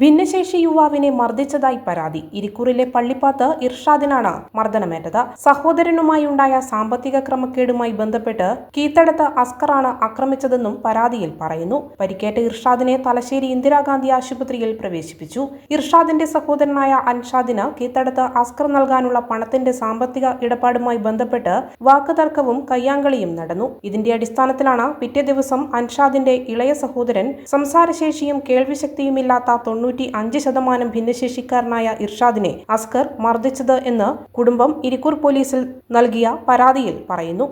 ഭിന്നശേഷി യുവാവിനെ മർദ്ദിച്ചതായി പരാതി. ഇരിക്കൂറിലെ പള്ളിപ്പാത്ത് ഇർഷാദിനാണ് മർദ്ദനമേറ്റത്. സഹോദരനുമായുണ്ടായ സാമ്പത്തിക ക്രമക്കേടുമായി ബന്ധപ്പെട്ട് കീത്തടത്ത് അസ്കറാണ് ആക്രമിച്ചതെന്നും പരാതിയിൽ പറയുന്നു. പരിക്കേറ്റ ഇർഷാദിനെ തലശ്ശേരി ഇന്ദിരാഗാന്ധി ആശുപത്രിയിൽ പ്രവേശിപ്പിച്ചു. ഇർഷാദിന്റെ സഹോദരനായ അൻഷാദിന് കീത്തടത്ത് അസ്കർ നൽകാനുള്ള പണത്തിന്റെ സാമ്പത്തിക ഇടപാടുമായി ബന്ധപ്പെട്ട് വാക്കുതർക്കവും കയ്യാങ്കളിയും നടന്നു. ഇതിന്റെ അടിസ്ഥാനത്തിലാണ് പിറ്റേ ദിവസം അൻഷാദിന്റെ ഇളയ സഹോദരൻ സംസാരശേഷിയും കേൾവിശക്തിയുമില്ലാത്ത 95% ഭിന്നശേഷിക്കാരനായ ഇർഷാദിനെ അസ്കർ മർദ്ദിച്ചത് എന്ന് കുടുംബം ഇരിക്കൂർ പോലീസിൽ നൽകിയ പരാതിയിൽ പറയുന്നു.